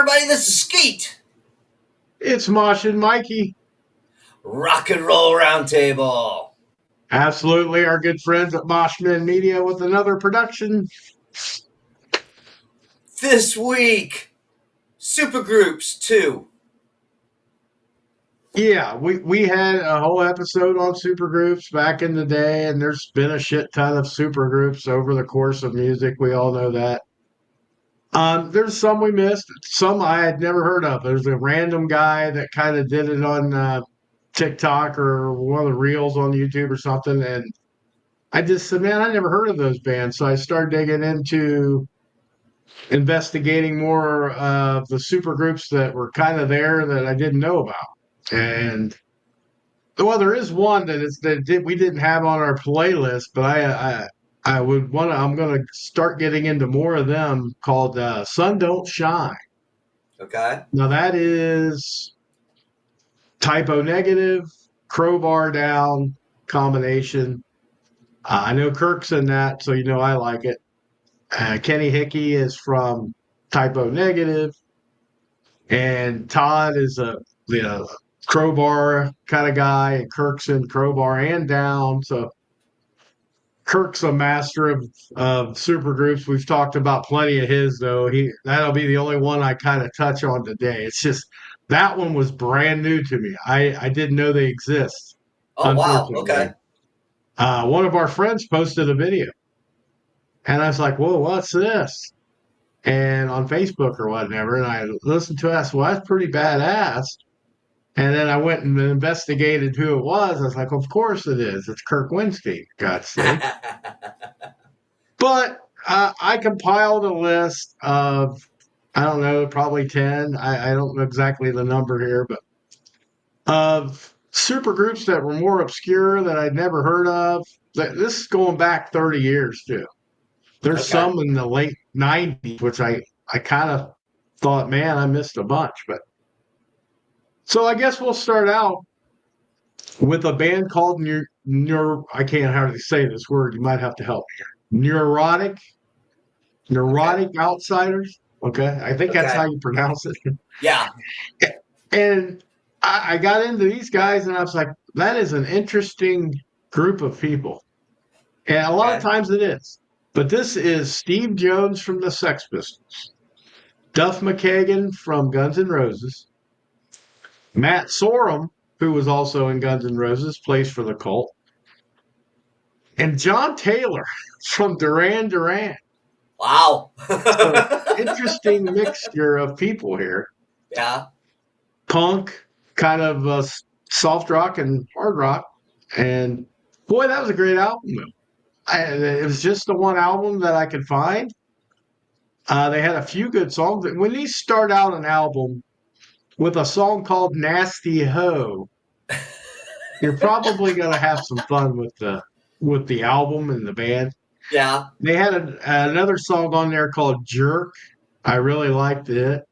everybody, this is Skeet. It's Mosh and Mikey. Rock and Roll Roundtable. Absolutely, our good friends at Moshman Media with another production. This week, Supergroups 2. Yeah, we had a whole episode on supergroups back in the day, and there's been a shit ton of supergroups over the course of music. We all know that. There's some we missed, some I had never heard of. There's a random guy that kind of did it on TikTok or one of the reels on YouTube or something, and I just said, man, I never heard of those bands. So I started digging into investigating more of the super groups that were kind of there that I didn't know about. And well, there is one we didn't have on our playlist, but I would want to. I'm going to start getting into more of them called "Sun Don't Shine." Okay. Now that is typo negative, crowbar down combination. I know Kirk's in that, so you know I like it. Kenny Hickey is from typo negative. And Todd is a crowbar kind of guy, and Kirk's in crowbar and down. So Kirk's a master of super groups. We've talked about plenty of his though. That'll be the only one I kind of touch on today. It's just that one was brand new to me. I didn't know they exist. Oh, wow. Unfortunately, Okay. one of our friends posted a video, and I was like, "Whoa, what's this?" And on Facebook or whatever, and I listened to it. I said, "Well, that's pretty badass." And then I went and investigated who it was. I was like, of course it is. It's Kirk Winstein, for God's sake. But I compiled a list of, I don't know, probably 10. I don't know exactly the number here, but of super groups that were more obscure that I'd never heard of. This is going back 30 years, too. There's Okay. some in the late 90s, which I kind of thought, man, I missed a bunch. But so I guess we'll start out with a band called I can't hardly say this word. You might have to help me here. Okay. Neurotic Outsiders. Okay, I think that's Okay. how you pronounce it. Yeah. And I got into these guys, and I was like, that is an interesting group of people, and a lot of Okay. times it is. But this is Steve Jones from the Sex Pistols, Duff McKagan from Guns N' Roses, Matt Sorum, who was also in Guns N' Roses, plays for the Cult, and John Taylor from Duran Duran. Wow. So interesting mixture of people here. Yeah. Punk, kind of soft rock and hard rock. And boy, that was a great album. It was just the one album that I could find. They had a few good songs. When you start out an album with a song called Nasty Ho, you're probably going to have some fun with the album and the band. Yeah. They had another song on there called Jerk. I really liked it.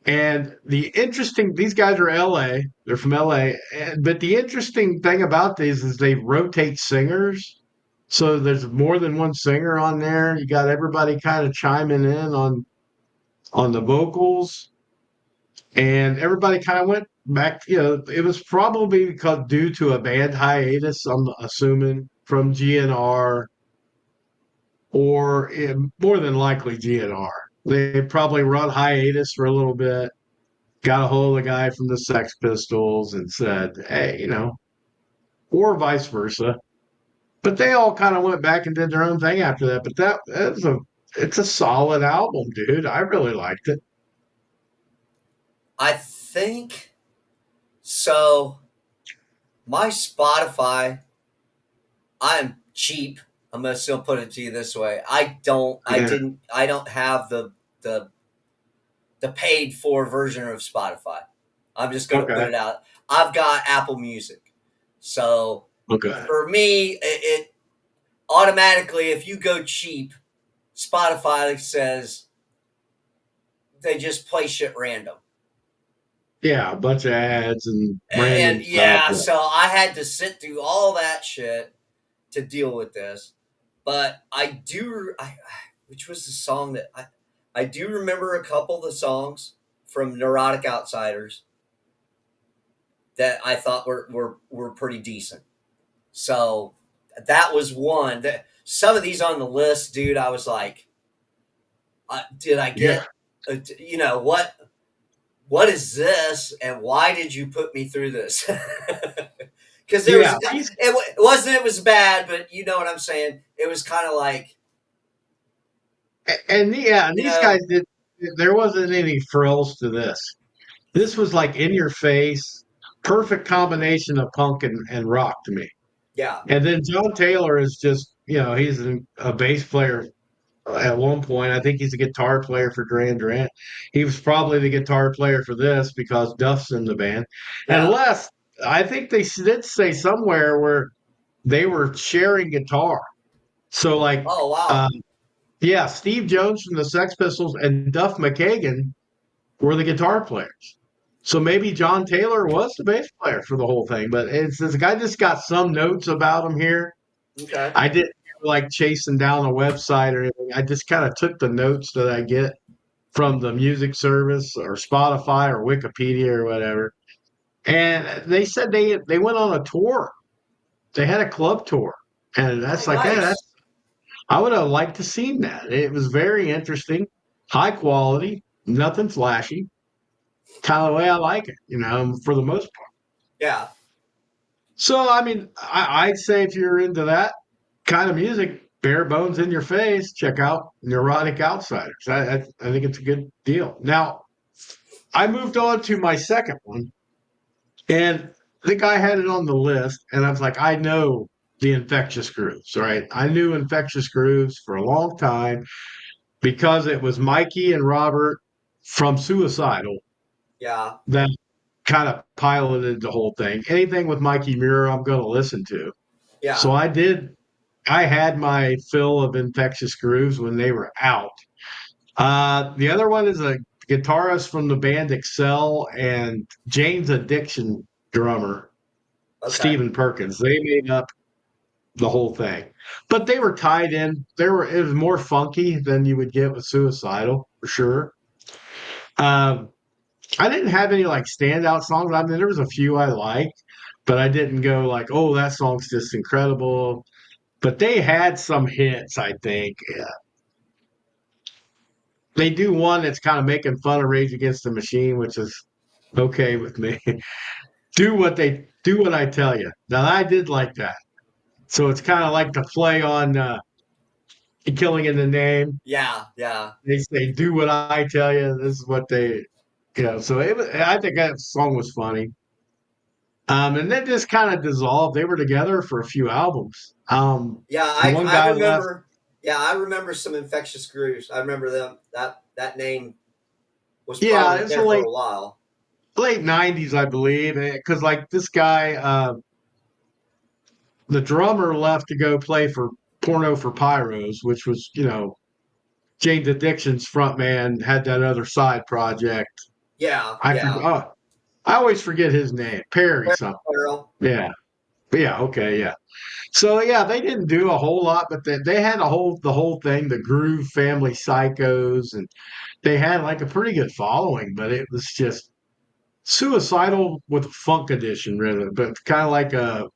And these guys are LA. They're from LA. But the interesting thing about these is they rotate singers. So there's more than one singer on there. You got everybody kind of chiming in on the vocals. And everybody kind of went back, it was probably because due to a band hiatus, I'm assuming, from GNR or more than likely GNR. They probably run hiatus for a little bit, got a hold of the guy from the Sex Pistols and said, hey, or vice versa. But they all kind of went back and did their own thing after that. But it's a solid album, dude. I really liked it. I think so. My Spotify, I'm cheap. I'm going to still put it to you this way. Yeah. I don't have the paid for version of Spotify. I'm just going to put Okay. it out. I've got Apple Music. So Okay. for me, it automatically, if you go cheap, Spotify says they just play shit random. Yeah, a bunch of ads and And random stuff. yeah, so I had to sit through all that shit to deal with this. But which was the song that I do remember a couple of the songs from Neurotic Outsiders that I thought were pretty decent. So that was one. That some of these on the list, dude, I was like, did I Yeah, get, you know, what is this, and why did you put me through this? Because there was yeah. These it wasn't it was bad, but you know what I'm saying. It was kind of like and you these guys know, did. There wasn't any frills to this. This was like in your face, perfect combination of punk and rock to me. yeah, And then John Taylor is just, he's a bass player at one point. I think he's a guitar player for Duran Duran. He was probably the guitar player for this because Duff's in the band. yeah. Unless I think they did say somewhere where they were sharing guitar. So like, Oh wow, um, yeah, Steve Jones from the Sex Pistols and Duff McKagan were the guitar players. So maybe John Taylor was the bass player for the whole thing, but it's this guy just got some notes about him here. okay, I didn't like chasing down a website or anything. I just kind of took the notes that I get from the music service or Spotify or Wikipedia or whatever. And they said they went on a tour. They had a club tour. And oh that's like, yeah, nice, that's I would have liked to seen that. It was very interesting, high quality, nothing flashy, kind of the way I like it, for the most part. yeah, So I mean, I'd say if you're into that kind of music, bare bones in your face, check out Neurotic Outsiders. I think it's a good deal. Now, I moved on to my second one, and the guy had it on the list, and I was like, I know the Infectious Grooves, right? I knew Infectious Grooves for a long time because it was Mikey and Robert from Suicidal yeah, that kind of piloted the whole thing. Anything with Mikey Muir, I'm going to listen to. So yeah. I did. I had my fill of Infectious Grooves when they were out. The other one is a guitarist from the band Excel and Jane's Addiction drummer, Okay, Stephen Perkins. They made up the whole thing. But they were tied in. It was more funky than you would get with Suicidal, for sure. Um, I didn't have any like standout songs. I mean, there was a few I liked, but I didn't go like, oh, that song's just incredible. But they had some hits, I think. Yeah. They do one that's kind of making fun of Rage Against the Machine, which is okay with me. Do what I tell you. Now I did like that. So it's kind of like the play on Killing in the Name. yeah, yeah, They say, "Do what I tell you." This is what So I think that song was funny. And then just kind of dissolved. They were together for a few albums. yeah. The one I guy left. remember. Yeah, I remember some Infectious Grooves. I remember them. That name was Yeah, prominent it's the there for a while. late '90s, I believe, because like this guy, the drummer left to go play for Porno for Pyros, which was Jane's Addiction's front man had that other side project. Yeah, I forget. yeah. Oh, I always forget his name. Perry something. Earl. Yeah. Yeah. Okay. Yeah. So yeah, they didn't do a whole lot, but they had the whole thing, the Groove Family Psychos, and they had like a pretty good following, but it was just suicidal with a funk edition, really, but kind of like a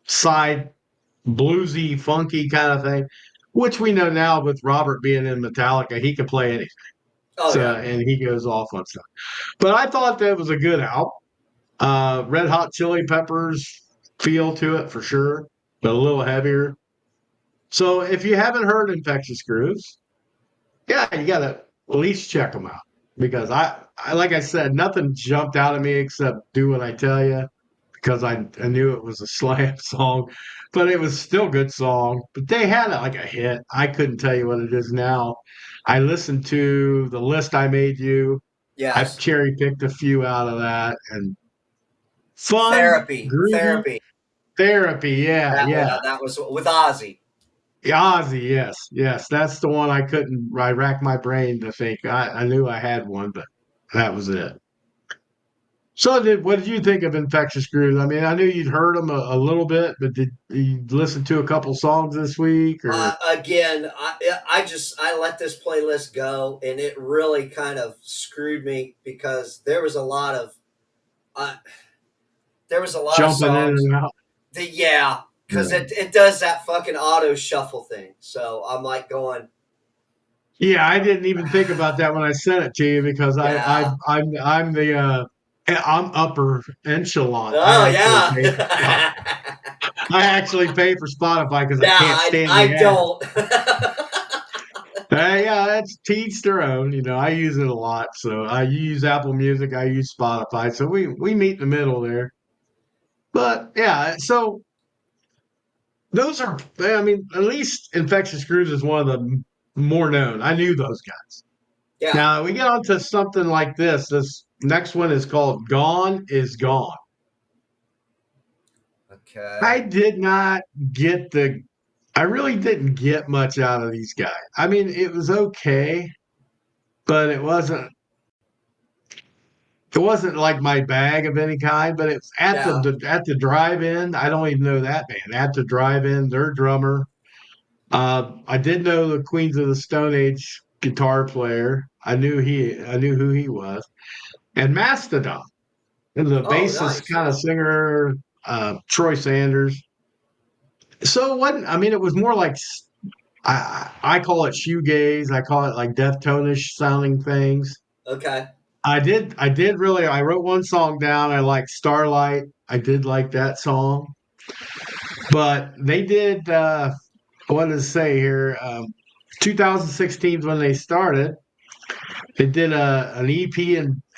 side bluesy, funky kind of thing, which we know now with Robert being in Metallica, he can play anything. Oh So, yeah, and he goes off on stuff. But I thought that was a good album. Red Hot Chili Peppers feel to it for sure, but a little heavier. So if you haven't heard Infectious Grooves, yeah, you got to at least check them out because like I said, nothing jumped out at me except "Do What I Tell You" because I knew it was a slam song, but it was still a good song. But they had like a hit. I couldn't tell you what it is now. I listened to the list I made you. I yes. cherry picked a few out of that and fun, groovy Therapy. therapy. Yeah, yeah. That was with Ozzy. Ozzy, yes, yes. That's the one I couldn't. I racked my brain to think. I knew I had one, but that was it. So, what did you think of Infectious Grooves? I mean, I knew you'd heard them a little bit, but did you listen to a couple songs this week? Or Again, I let this playlist go, and it really kind of screwed me because uh, there was a lot of jumping in songs and out? that, yeah, because Yeah. it does that fucking auto shuffle thing. So I'm like going, Yeah, I didn't even think about that when I sent it to you because yeah, I'm the I'm upper echelon. I oh actually yeah, pay for Spotify. I actually pay for Spotify because I yeah, can't stand I the ad. don't. Yeah, that's to each their own. I use it a lot. So I use Apple Music, I use Spotify. So we meet in the middle there. But yeah, so those are. I mean, at least Infectious Grooves is one of the more known. I knew those guys. Yeah. Now we get on to something like this. This next one is called "Gone Is Gone." I Okay. did not get the. I really didn't get much out of these guys. I mean, it was okay, but it wasn't. It wasn't like my bag of any kind, but it's at Yeah. the drive-in. I don't even know that band. At the drive-in, their drummer. I did know the Queens of the Stone Age guitar player. I knew who he was, and Mastodon, and the Oh, bassist nice. kind of Yeah. singer, Troy Sanders. So it wasn't. I mean, it was more like I call it shoegaze. I call it like Deftone-ish sounding things. Okay. I did really. I wrote one song down. I like Starlight. I did like that song, but they did. What does it say here? 2016 is when they started. They did an EP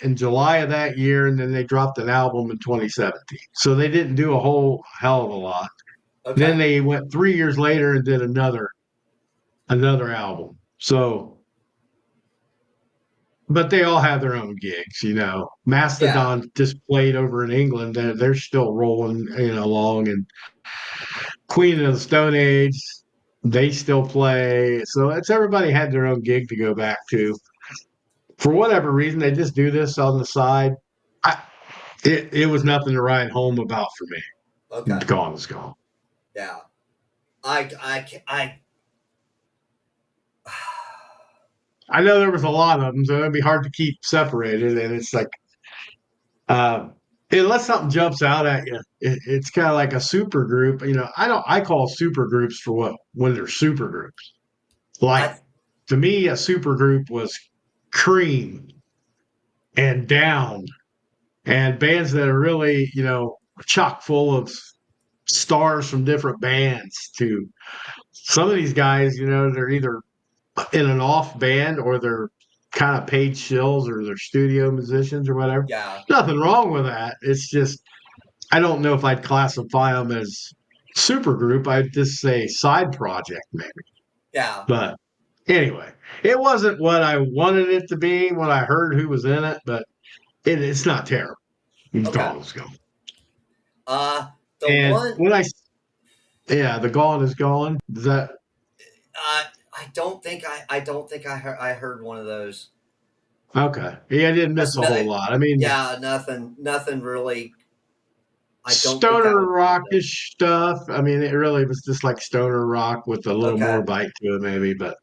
in July of that year, and then they dropped an album in 2017. So they didn't do a whole hell of a lot. Then Okay. they went 3 years later and did another album. So, but they all have their own gigs. Yeah. Mastodon just played over in England. They're still rolling, along, and Queen of the Stone Age, they still play. So it's everybody had their own gig to go back to. For whatever reason, they just do this on the side. I, it was nothing to write home about for me. Okay. Gone is gone. Yeah. I I know there was a lot of them, so it'd be hard to keep separated. And it's like, uh, unless something jumps out at you, it's kind of like a super group. I call super groups for what when they're super groups. Like I to me, a super group was Cream and Down and bands that are really, chock full of stars from different bands to some of these guys, they're either in an off band or they're kind of paid shills or they're studio musicians or whatever. yeah. Nothing wrong with that. It's just, I don't know if I'd classify them as super group. I'd just say side project maybe. Yeah. But anyway, it wasn't what I wanted it to be when I heard who was in it, but it's not terrible. It's Okay. gone. It's gone. The And one yeah, the gone is gone. Is that I don't think I heard one of those. okay? Yeah, I didn't That's miss a no, whole lot. I mean, yeah, nothing really. I don't think stoner that would pop in. rockish stuff. I mean, it really was just like stoner rock with a little Okay. more bite to it, maybe, but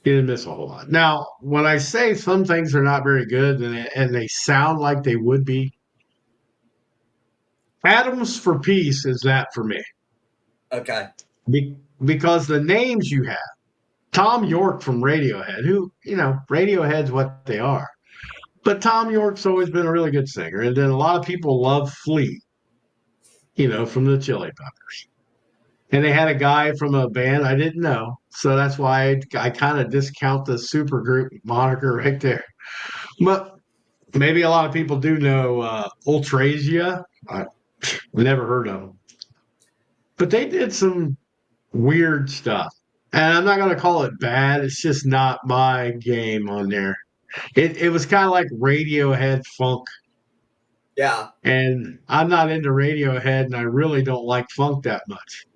you didn't miss a whole lot. Now, when I say some things are not very good and they sound like they would be, Atoms for Peace is that for me. Okay. Because the names you have, Tom York from Radiohead, who, Radiohead's what they are. But Tom York's always been a really good singer. And then a lot of people love Flea, from the Chili Peppers. And they had a guy from a band I didn't know. So that's why I kind of discount the supergroup moniker right there. But maybe a lot of people do know Ultrasia. I never heard of them. But they did some weird stuff. And I'm not going to call it bad. It's just not my game on there. It was kind of like Radiohead funk. Yeah. And I'm not into Radiohead and I really don't like funk that much,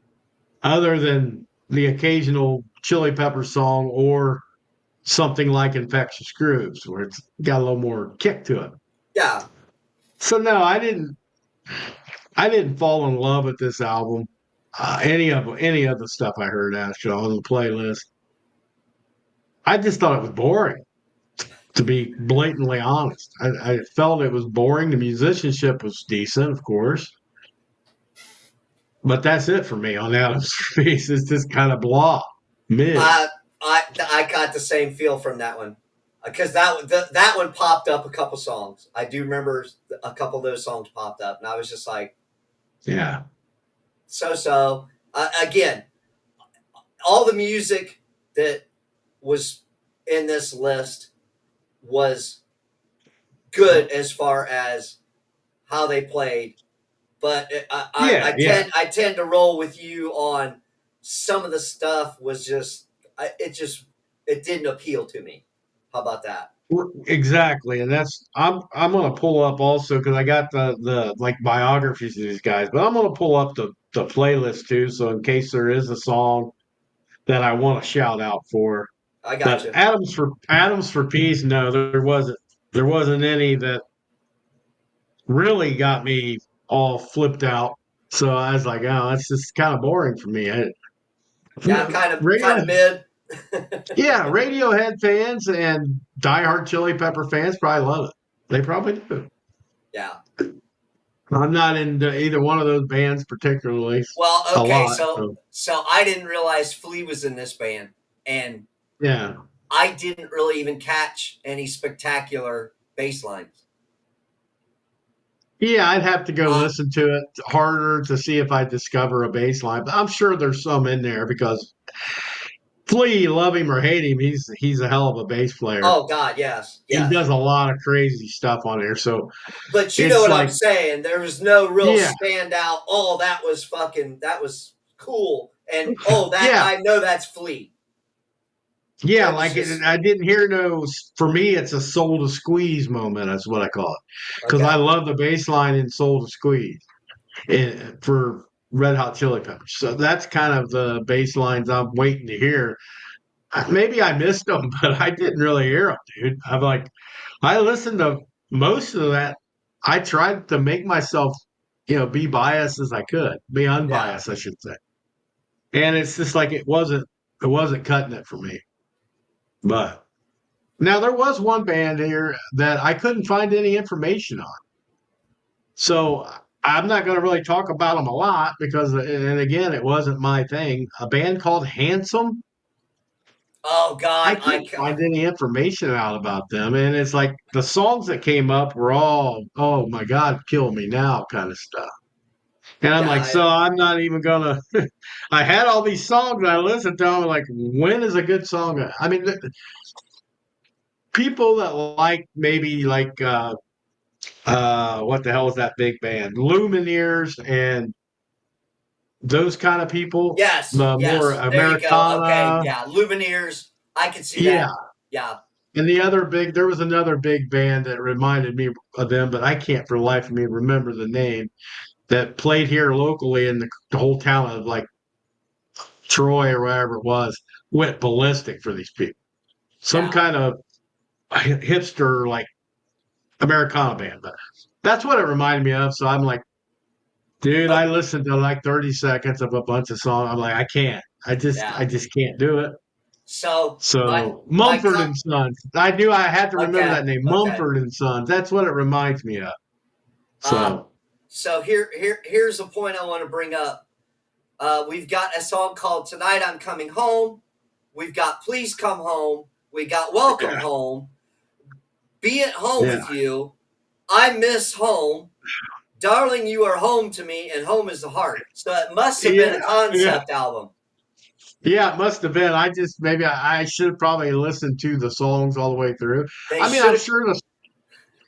other than the occasional Chili Pepper song or something like Infectious Grooves, where it's got a little more kick to it. Yeah. So no, I didn't fall in love with this album. Any of the stuff I heard actually on the playlist, I just thought it was boring. To be blatantly honest, I felt it was boring. The musicianship was decent, of course, but that's it for me on Adam's piece. It's just kind of blah, mid. I I got the same feel from that one because that one popped up a couple songs. I do remember a couple of those songs popped up, and I was just like, Yeah, so so. Again, all the music that was in this list was good as far as how they played, but yeah, yeah. I tend to roll with you on some of the stuff was just it didn't appeal to me. How about that? Exactly, and I'm gonna pull up also because I got the like biographies of these guys, but I'm gonna pull up the playlist too, so in case there is a song that I want to shout out for. I got But you. Adams for Peace, no, there wasn't any that really got me all flipped out. So I was like, oh, it's just kind of boring for me. Yeah, kind Radio, of mid. yeah, Radiohead fans and diehard Chili Pepper fans probably love it. They probably do. Yeah. I'm not into either one of those bands particularly Well, a okay, lot. so So I didn't realize Flea was in this band, and yeah, I didn't really even catch any spectacular bass lines. yeah, I'd have to go Uh, listen to it harder to see if I discover a bass line, but I'm sure there's some in there because Flea, love him or hate him, he's a hell of a bass player. oh God, yes, He yes. does a lot of crazy stuff on there. So But you know it's what I'm like, saying. There was no real yeah, standout. Oh, that was cool. And oh, that yeah, I know that's Flea. yeah. It was Like just I didn't hear no. For me, it's a soul to squeeze moment. That's what I call it because I okay. love the bass line in Soul to Squeeze for Red Hot Chili Peppers. So that's kind of the bass lines I'm waiting to hear. Maybe I missed them, but I didn't really hear them, dude. I'm like, I listened to most of that. I tried to make myself, be biased as I could, be Yeah. unbiased, I should say. And it's just like it wasn't cutting it for me. But now there was one band here that I couldn't find any information on. So I'm not going to really talk about them a lot because, and again, it wasn't my thing. A band called Handsome. Oh I God, couldn't find any information out about them. And it's like the songs that came up were all, oh my God, kill me now kind of stuff. And I'm like, yeah, so I'm not even gonna. I had all these songs I listened to. I'm like, when is a good song? I mean, people that like maybe like what the hell is that big band? Lumineers and those kind of people, yes, the more yes. There you go. Okay, Americana. yeah. Lumineers. I can see Yeah. that. Yeah, And there was another big band that reminded me of them, but I can't for the life of me remember the name that played here locally in the whole town of like Troy or wherever it was, went ballistic for these people. Some yeah, kind of hipster like Americana band, but that's what it reminded me of. So I'm like, dude, oh, I listened to like 30 seconds of a bunch of songs. I'm like, I can't. yeah. I just can't do it. So So my Mumford and Sons. I knew I had to remember okay, that name. okay. Mumford and Sons. That's what it reminds me of. Uh, So so here's a point I want to bring up. We've got a song called "Tonight I'm Coming Home." We've got "Please Come Home." We got "Welcome yeah, Home." Be at home yeah, with you. I miss home. Darling, you are home to me, and home is the heart. So it must have been yeah, a yeah. concept album. Yeah, it must have been. I just maybe I should have probably listened to the songs all the way through. They I mean, should I'm have. sure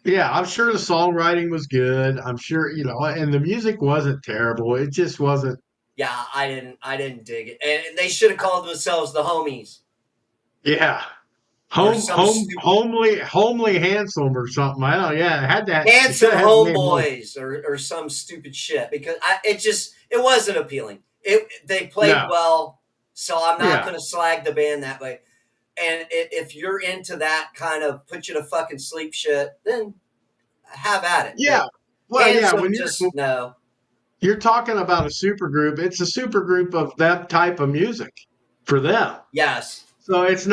I'm sure the songwriting was good. I'm sure, and the music wasn't terrible. It just wasn't. Yeah, I didn't dig it, and they should have called themselves the Homies Yeah, or some stupid homely, handsome or something. I don't know. Yeah, it had that. It should handsome have had the name home. homeboys or some stupid shit because it wasn't appealing. They played No. well, so I'm not Yeah. going to slag the band that way. And if you're into that kind of put you to fucking sleep shit, then have at it. Yeah. But Well, yeah, Handsome, just no. you're talking about a supergroup, it's a supergroup of that type of music for them. Yes. So it's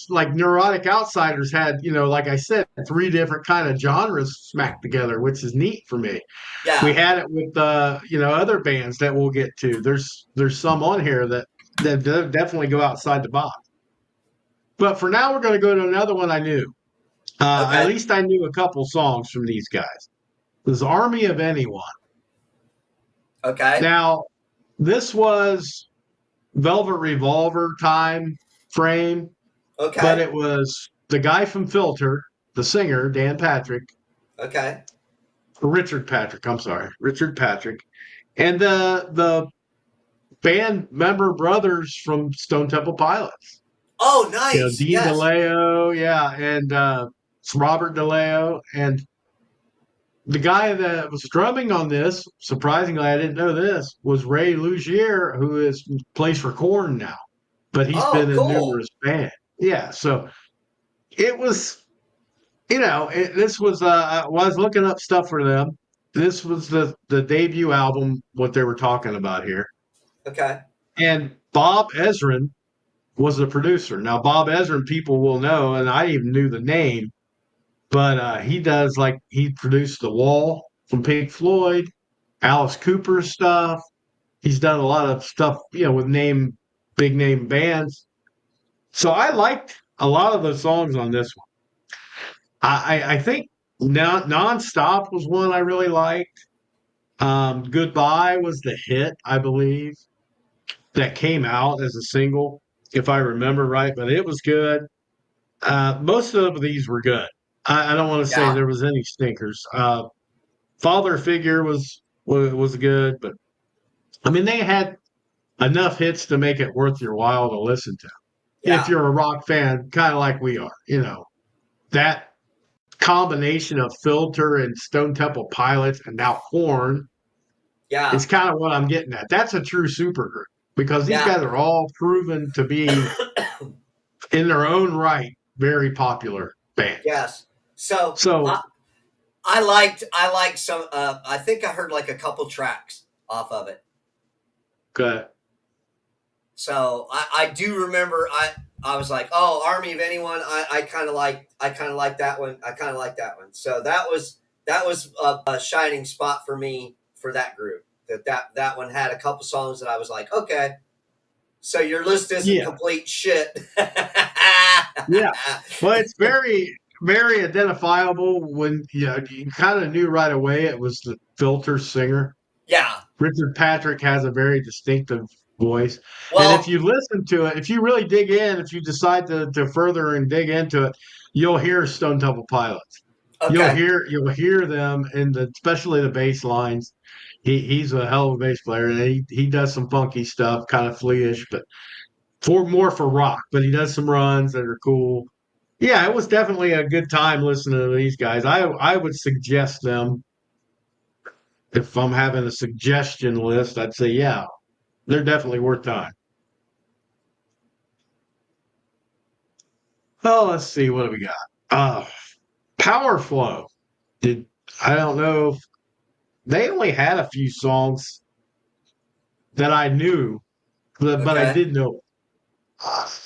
like Neurotic Outsiders had, like I said, three different kind of genres smacked together, which is neat for me. We Yeah. had it with other bands that we'll get to. There's some on here that definitely go outside the box. But for now, we're going to go to another one I knew. At Okay. least I knew a couple songs from these guys. It was Army of Anyone. Okay. Now, this was Velvet Revolver time frame, but Okay. it was the guy from Filter, the singer, Dan Patrick, Okay. Richard Patrick, I'm sorry, Richard Patrick, and the band member brothers from Stone Temple Pilots. Oh, nice. Dean Yes. DeLeo, yeah, and it's Robert DeLeo. And the guy that was drumming on this, surprisingly, I didn't know this, was Ray Lugier, who is plays for Korn now, but he's Oh, been in cool. numerous bands. Yeah, so it was, this was, I was looking up stuff for them. This was the debut album, what they were talking about here. Okay. And Bob Ezrin was the producer. Now, Bob Ezrin, people will know, and I even knew the name, but he produced The Wall from Pink Floyd, Alice Cooper stuff. He's done a lot of stuff, with big name bands. So I liked a lot of the songs on this one. I think Nonstop was one I really liked. Goodbye was the hit, I believe, that came out as a single, if I remember right, but it was good. Most of these were good. I don't want to say Yeah. there was any stinkers. Father Figure was good, but I mean they had enough hits to make it worth your while to listen to. If Yeah. you're a rock fan, kind of like we are, that combination of Filter and Stone Temple Pilots and now Horn Yeah. is kind of what I'm getting at. That's a true supergroup because these Yeah. guys are all proven to be in their own right very popular bands. Yes. So So, I liked some. I think I heard like a couple tracks off of it. uh, So I do remember I was like, oh, Army of Anyone. I kind of like that one. I kind of like that one. So that was a shining spot for me for that group. That one had a couple songs that I was like, okay, so your list isn't yeah, complete shit. yeah. Well, it's very, very identifiable when you kind of knew right away it was the Filter singer. Yeah. Richard Patrick has a very distinctive voice. And if Well, you listen to it, if you really dig in, if you decide to further and dig into it, you'll hear Stone Temple Pilots. okay. You'll hear them in especially the bass lines. He's a hell of a bass player, and he does some funky stuff, kind of flea-ish, but for rock. But he does some runs that are cool. Yeah, it was definitely a good time listening to these guys. I would suggest them if I'm having a suggestion list. I'd say yeah, they're definitely worth time. Oh, let's see what do we got. Power Flow. Did I don't know if they only had a few songs that I knew, but I Okay. did know.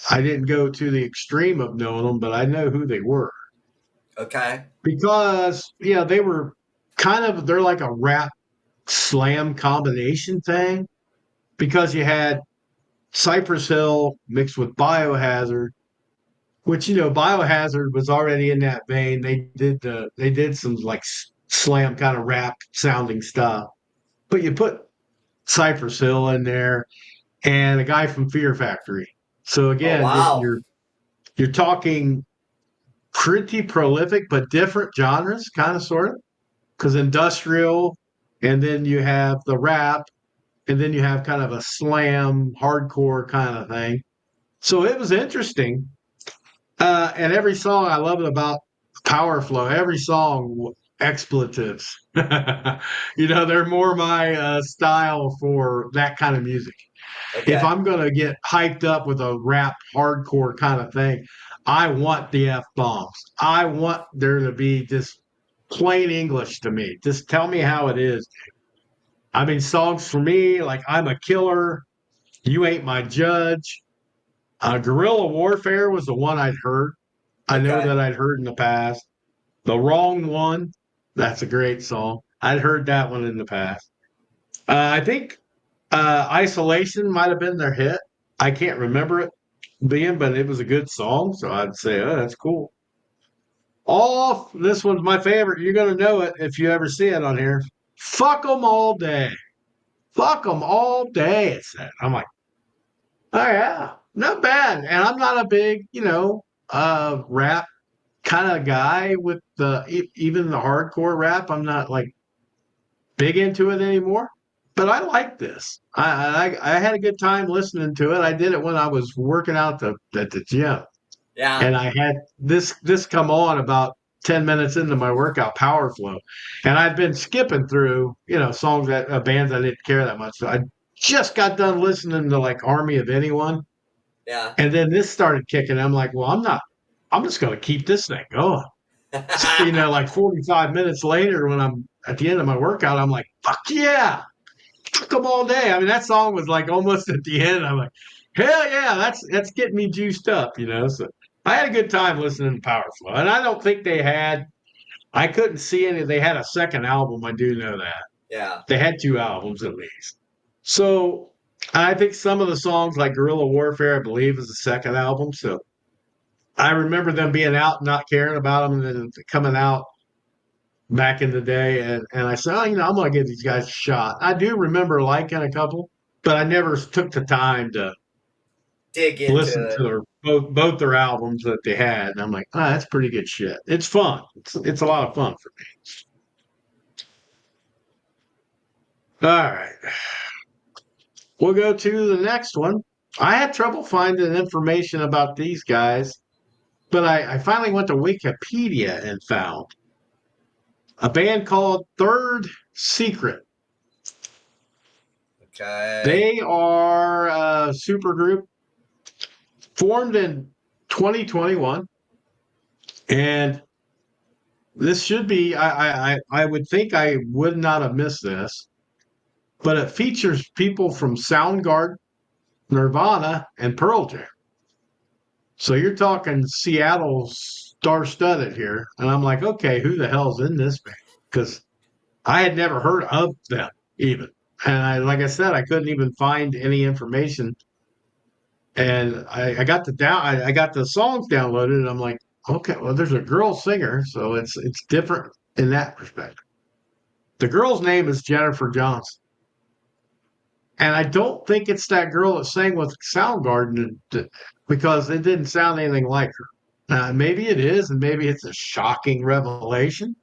I didn't go to the extreme of knowing them, but I know who they were Okay. because they were they're like a rap slam combination thing because you had Cypress Hill mixed with Biohazard, which Biohazard was already in that vein. They did some like slam kind of rap sounding stuff, but you put Cypress Hill in there and a guy from Fear Factory. So Oh again, wow. you're talking pretty prolific but different genres, kind of sort of, because industrial, and then you have the rap, and then you have kind of a slam hardcore kind of thing. So it was interesting. And every song I love it about Power Flow. Every song expletives. They're more my style for that kind of music. If Okay. I'm gonna get hyped up with a rap hardcore kind of thing, I want the F bombs. I want there to be just plain English to me. Just tell me how it is. I mean, songs for me like "I'm a Killer," "You Ain't My Judge," "Guerrilla Warfare" was the one I'd heard. I know Okay. that I'd heard in the past. "The Wrong One," that's a great song. I'd heard that one in the past. I think "Isolation" might have been their hit. I can't remember it being, but it was a good song, so I'd say, oh, that's cool. Off, this one's my favorite. You're gonna know it if you ever see it on here. "Fuck 'em all day." Fuck 'em all day. It said. I'm like, oh yeah, not bad. And I'm not a big, rap kind of guy with even the hardcore rap. I'm not like big into it anymore. But I like this. I had a good time listening to it. I did it when I was working out at the gym, Yeah. and I had this come on about 10 minutes into my workout, Power Flow, and I've been skipping through songs that bands I didn't care that much. So I just got done listening to like Army of Anyone, Yeah. and then this started kicking. I'm like, well, I'm not. I'm just going to keep this thing going. So, like 45 minutes later, when I'm at the end of my workout, I'm like, fuck yeah, took them all day. I mean, that song was like almost at the end. I'm like, hell yeah, that's getting me juiced up. So I had a good time listening to Power Flow. And I don't think I couldn't see any, they had a second album. I do know that. Yeah. They had two albums at least. So I think some of the songs like Guerrilla Warfare, I believe, is the second album. So I remember them being out, not caring about them, and then coming out back in the day. And I said, oh, I'm going to give these guys a shot. I do remember liking a couple, but I never took the time to Dig into listen to it. both their albums that they had. And I'm like, that's pretty good shit. It's fun. It's a lot of fun for me. All right. We'll go to the next one. I had trouble finding information about these guys, but I finally went to Wikipedia and found a band called Third Secret. Okay. They are a supergroup formed in 2021, and this should be. I would think I would not have missed this, but it features people from Soundgarden, Nirvana, and Pearl Jam. So you're talking Seattle star-studded here, and I'm like, okay, who the hell's in this band? Because I had never heard of them even, and like I said, I couldn't even find any information. And I got I got the songs downloaded, and I'm like, okay, well, there's a girl singer, so it's different in that perspective. The girl's name is Jennifer Johnson, and I don't think it's that girl that sang with Soundgarden because it didn't sound anything like her. Maybe it is, and maybe it's a shocking revelation.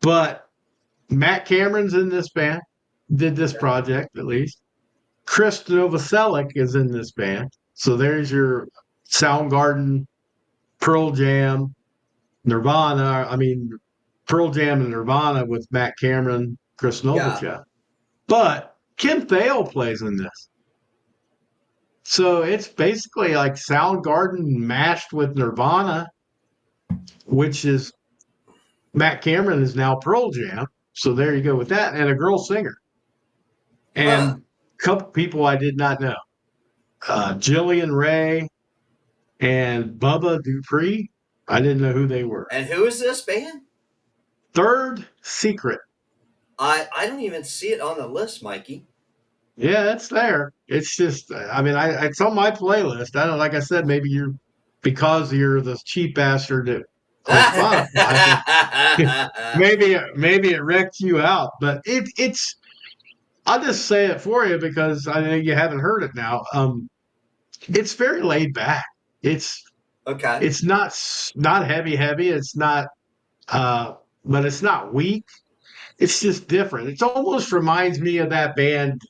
But Matt Cameron's in this band, did this Okay. project at least. Chris Novoselic is in this band, so there's your Soundgarden, Pearl Jam, Nirvana. I mean, Pearl Jam and Nirvana with Matt Cameron, Chris Yeah. Novoselic. But Kim Thale plays in this. So it's basically like Soundgarden mashed with Nirvana, which is Matt Cameron is now Pearl Jam. So there you go with that. And a girl singer. Huh. And a couple people I did not know. Jillian Ray and Bubba Dupree. I didn't know who they were. And who is this band? Third Secret. I don't even see it on the list, Mikey. Yeah, it's there. It's just, I mean, it's on my playlist. I don't, like I said, maybe because you're the cheap bastard on Spotify. I think maybe it wrecked you out, but it's. I'll just say it for you because I know you haven't heard it now. It's very laid back. It's Okay. it's not heavy. It's not, uh, but it's not weak. It's just different. It almost reminds me of that band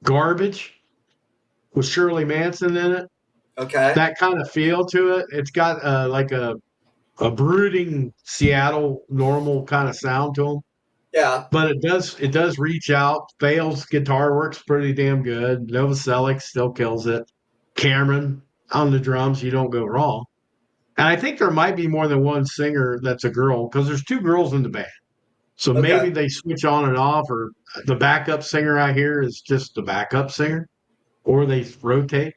Garbage with Shirley Manson in it. Okay. That kind of feel to it. It's got like a brooding Seattle normal kind of sound to them, Yeah. but it does reach out. Fails guitar works pretty damn good. Novoselic still kills it. Cameron on the drums, you don't go wrong. And I think there might be more than one singer that's a girl because there's two girls in the band. So maybe Okay. they switch on and off, or the backup singer I hear is just the backup singer, or they rotate.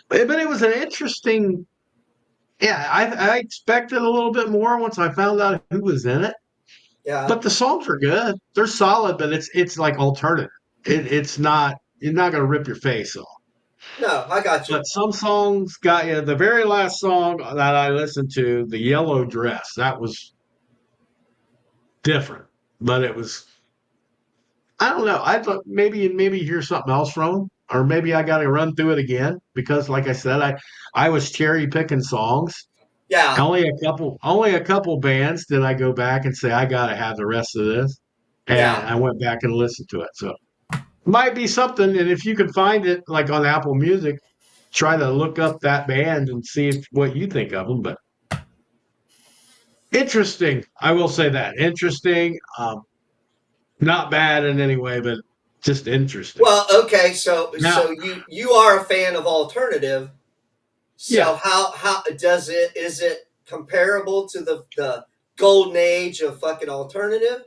But it was an interesting. Yeah, I expected a little bit more once I found out who was in it. Yeah. But the songs are good. They're solid, but it's like alternative. It's not you're not gonna rip your face off. No, I got you. But some songs got you. The very last song that I listened to, "The Yellow Dress," that was different, but it was I don't know. I thought maybe hear something else from them, or maybe I got to run through it again because, like I said, I was cherry picking songs. Yeah. Only a couple bands did I go back and say I got to have the rest of this, and Yeah. I went back and listened to it. So might be something, and if you can find it like on Apple Music, try to look up that band and see what you think of them. But interesting, I will say that interesting. Not bad in any way, but just interesting. Well, okay. So Now, you are a fan of alternative. So yeah, how does it is it comparable to the golden age of fucking alternative,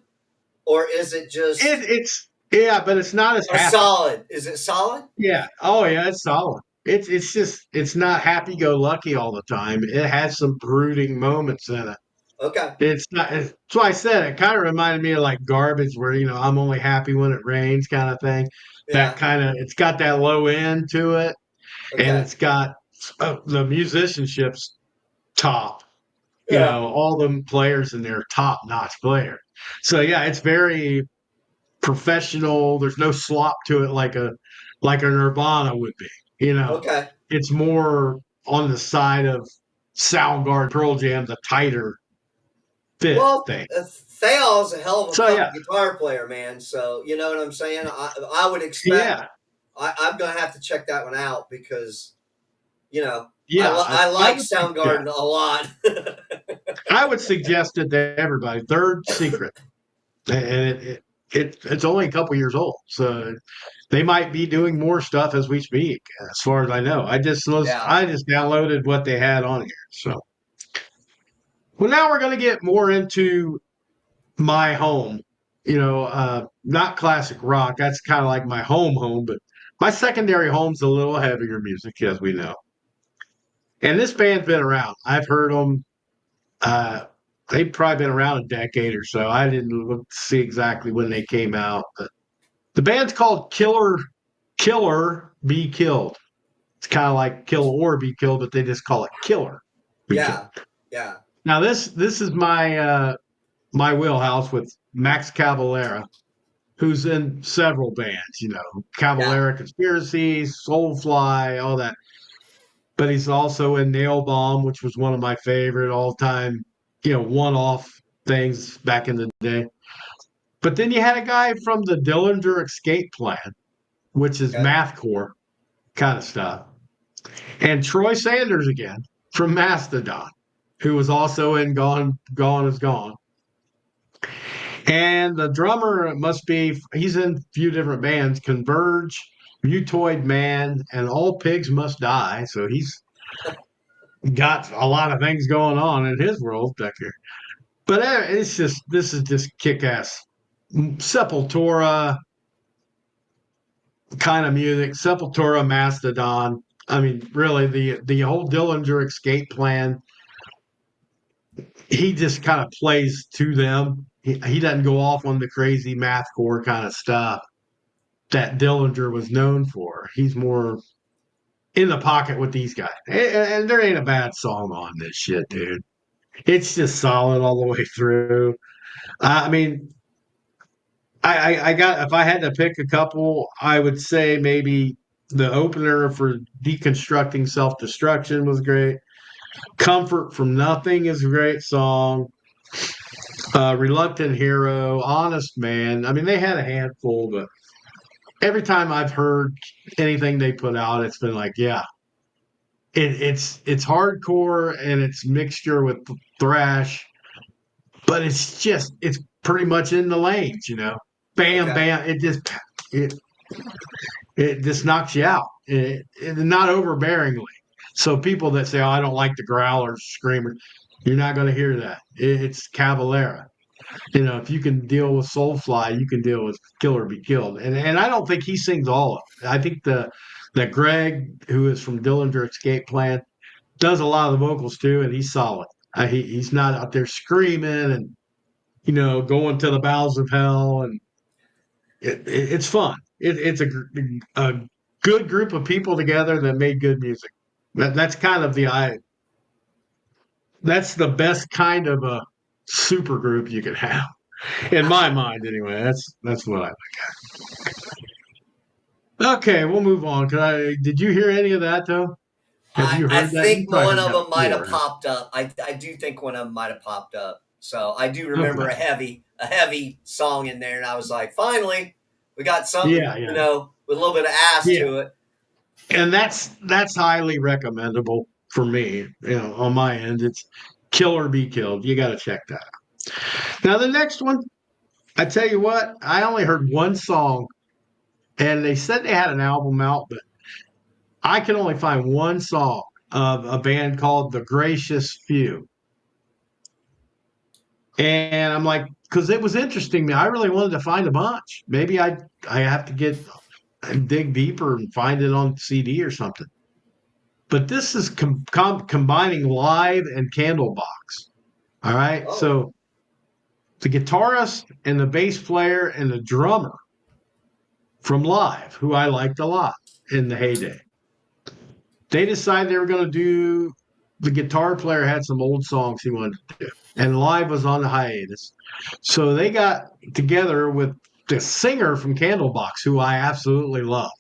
or is it just it's yeah, but it's not as or happy. solid? Is it solid? Yeah. Oh yeah, it's solid. It's just it's not happy go lucky all the time. It has some brooding moments in it. Okay. It's not. That's why I said it kind of reminded me of like garbage, where I'm only happy when it rains, kind of thing. That Yeah. kind of it's got that low end to it, and Okay. it's got the musicianship's top. Yeah. All the players in there top notch player. So yeah, it's very professional. There's no slop to it like a Nirvana would be. You know, Okay. it's more on the side of Soundgarden, Pearl Jam, the tighter fit Well, thing. Theo's a hell of a So yeah, fucking guitar player, man. So you know what I'm saying. I would expect yeah, I'm gonna have to check that one out because you know yeah. I I like would yeah, Soundgarden a lot. I would suggest it to everybody. Third Secret, and it's only a couple years old, so they might be doing more stuff as we speak. As far as I know, Yeah. I just downloaded what they had on here. So well, now we're going to get more into my home. Not classic rock. That's kind of like my home, but my secondary home's a little heavier music, as we know. And this band's been around. I've heard them. Uh, they've probably been around a decade or so. I didn't look to see exactly when they came out, but the band's called Killer Be Killed. It's kind of like Kill or Be Killed, but they just call it Killer Be Killed. Yeah. Yeah. Now this is my wheelhouse with Max Cavalera, who's in several bands, Yeah. Cavalera Conspiracy, Soulfly, all that. But he's also in Nail Bomb, which was one of my favorite all time, one off things back in the day. But then you had a guy from the Dillinger Escape Plan, which is Okay. mathcore kind of stuff. And Troy Sanders again from Mastodon, who was also in Gone is Gone. And the drummer must be, he's in a few different bands, Converge, Mutoid Man, and All Pigs Must Die. So he's got a lot of things going on in his world back here. But this is just kick ass Sepultura kind of music, Sepultura, Mastodon. I mean, really, the whole Dillinger Escape Plan, he just kind of plays to them. He doesn't go off on the crazy mathcore kind of stuff that Dillinger was known for. He's more in the pocket with these guys. And there ain't a bad song on this shit, dude. It's just solid all the way through. I mean, I got if I had to pick a couple, I would say maybe the opener for Deconstructing Self Destruction was great. Comfort from Nothing is a great song. Reluctant Hero, Honest Man. I mean, they had a handful, but every time I've heard anything they put out, it's been like, yeah, it's hardcore and it's mixture with thrash, but it's pretty much in the lanes. Bam, Okay. bam. It it just knocks you out. Not overbearingly. So people that say, "Oh, I don't like the growlers, screamers," you're not going to hear that. It's Cavalera. If you can deal with Soulfly, you can deal with Kill or Be Killed. And I don't think he sings all of it. I think that Greg, who is from Dillinger Escape Plan, does a lot of the vocals too, and he's solid. He's not out there screaming and going to the bowels of hell, and it's fun. It's a good group of people together that made good music. That's kind of that's the best kind of a super group you could have in my mind. Anyway, that's what I think. Okay, we'll move on. Did you hear any of that though? Have you I heard that? You think probably one heard of that them might before, have right? popped up. I do think one of them might have popped up. So I do remember Okay. a heavy song in there, and I was like, finally, we got something, Yeah, yeah, with a little bit of ass yeah. to it. And that's highly recommendable for me. On my end, it's Kill or Be Killed. You got to check that out. Now the next one, I tell you what, I only heard one song, and they said they had an album out, but I can only find one song of a band called The Gracious Few. And I'm like, because it was interesting to me. I really wanted to find a bunch. Maybe I have to dig deeper and find it on CD or something. But this is combining live and Candlebox. All right. Oh, So the guitarist and the bass player and the drummer from live, who I liked a lot in the heyday, they decided they were going to do. The guitar player had some old songs he wanted to do, and live was on the hiatus. So they got together with the singer from Candlebox, who I absolutely love,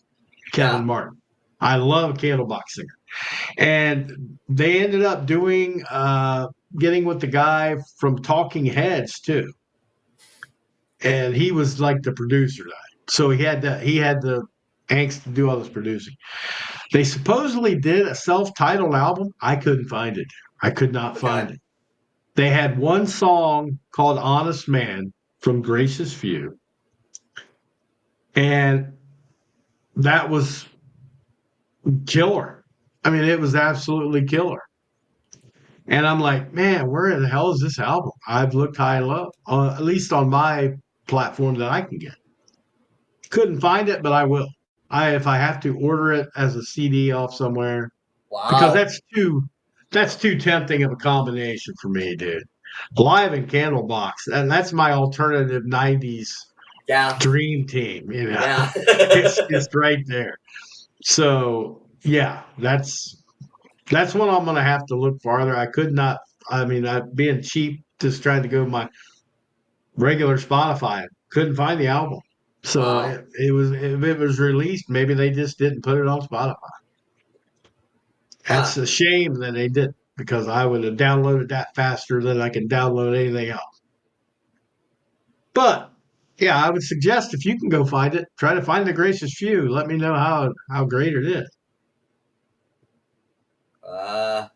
Kevin yeah, Martin. I love Candlebox singer. And they ended up getting with the guy from Talking Heads too, and he was like the producer guy. So he had the angst to do all this producing. They supposedly did a self-titled album. I couldn't find it. I could not okay, find it. They had one song called "Honest Man" from Gracious Few, and that was killer. I mean, it was absolutely killer. And I'm like, man, where in the hell is this album? I've looked high and low, at least on my platform that I can get. Couldn't find it, but I will. If I have to order it as a CD off somewhere, because wow, that's too tempting of a combination for me, dude. Live and Candlebox, and that's my alternative '90s yeah, dream team. yeah. It's just right there. So yeah, that's one I'm gonna have to look farther. I could not. I mean, being cheap, just trying to go my regular Spotify. Couldn't find the album. So Wow, it was if it was released, maybe they just didn't put it on Spotify. That's huh? a shame that they did because I would have downloaded that faster than I can download anything else. But yeah, I would suggest if you can go find it, try to find the Gracious Few. Let me know how great it is. Uh,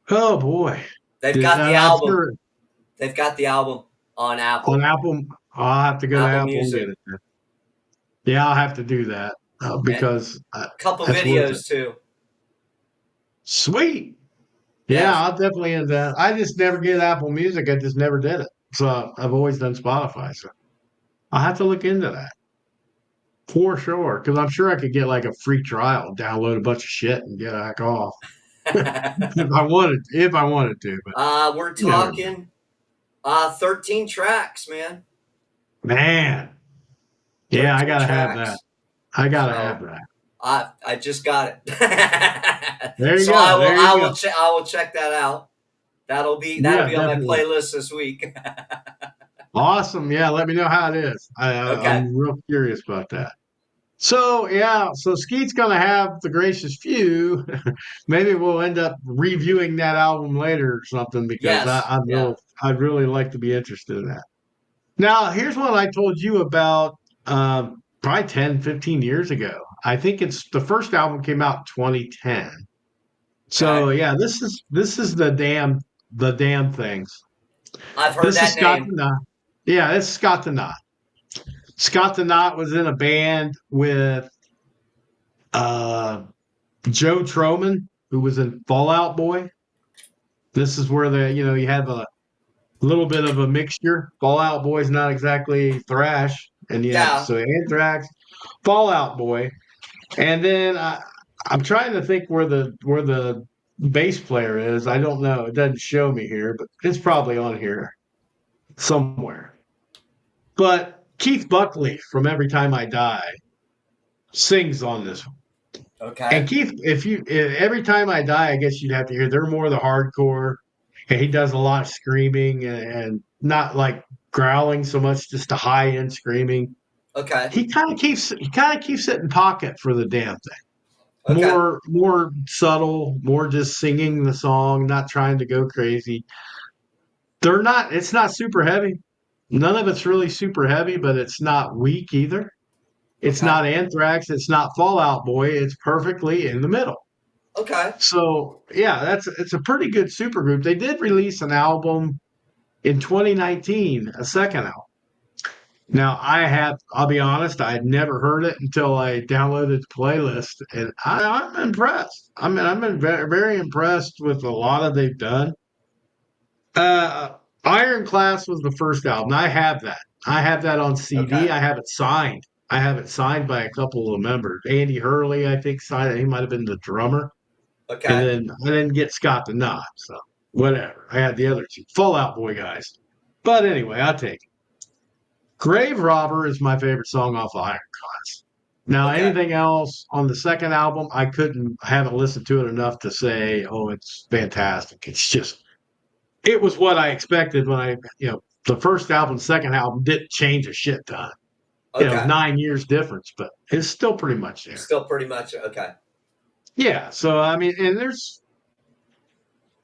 Oh boy, they've got the I'm album. sure They've got the album on on Apple, Apple, I'll have to go to Apple Apple and get Music, it. Yeah, I'll have to do that and because a couple that's worth it. videos too. Sweet. Yeah, Yes. I'll definitely into that. I just never get Apple Music. I just never did it. So I've always done Spotify. So I'll have to look into that for sure. Because I'm sure I could get like a free trial, download a bunch of shit, and get back off if I wanted to. But We're you never know. talking 13 tracks, man. Man, yeah, I 13 gotta have that. tracks. I gotta have So that. I just got it. There you So go. There you go. I will check that out. That'll Yeah, be on my definitely. playlist this week. Awesome. Yeah, let me know how it is. Okay. I'm real curious about that. So yeah, so Skeet's gonna have the Gracious Few. Maybe we'll end up reviewing that album later or something because Yes. Yeah. I'd really like to be interested in that. Now, here's one I told you about probably 10, 15 years ago. I think it's the first album came out in 2010. Okay. So yeah, this is the damn things. I've heard This is that Scott name. the Knot. Yeah, it's Scott the Knot. Scott the Knot was in a band with uh Joe Troman, who was in Fallout Boy. This is where you have a little bit of a mixture. Fallout Boy's not exactly thrash, and you have Yeah. so Anthrax, Fallout Boy, and then I'm trying to think where the bass player is. I don't know. It doesn't show me here, but it's probably on here somewhere. But Keith Buckley from Every Time I Die sings on this one. And Okay. Keith, if Every Time I Die, I guess you'd have to hear they're more the hardcore, and he does a lot of screaming and not like growling so much, just the high end screaming. Okay. He kind of keeps it in pocket for the damn thing. Okay. More subtle, more just singing the song, not trying to go crazy. They're not. It's not super heavy. None of it's really super heavy, but it's not weak either. It's Okay. not Anthrax. It's not Fallout Boy. It's perfectly in the middle. Okay. So yeah, it's a pretty good supergroup. They did release an album in 2019, a second album. Now I'll be honest, I had never heard it until I downloaded the playlist, and I'm impressed. I mean, I've been very, very impressed with a lot of they've done. Uh, Iron Class was the first album. I have that. I have that on CD. Okay. I have it signed. I have it signed by a couple of members. Andy Hurley, I think, signed it. He might have been the drummer. And Okay. then I didn't get Scott the Knot. So whatever. I had the other two Fallout Boy guys. But anyway, I'll take it. Grave Robber is my favorite song off of Iron Class. Now, Okay. anything else on the second album, I haven't listened to it enough to say, oh, it's fantastic. It's just, it was what I expected when the first album, second album didn't change a shit ton. It was Okay. 9 years difference, but it's still pretty much there. Still pretty much okay. Yeah. So, I mean, and there's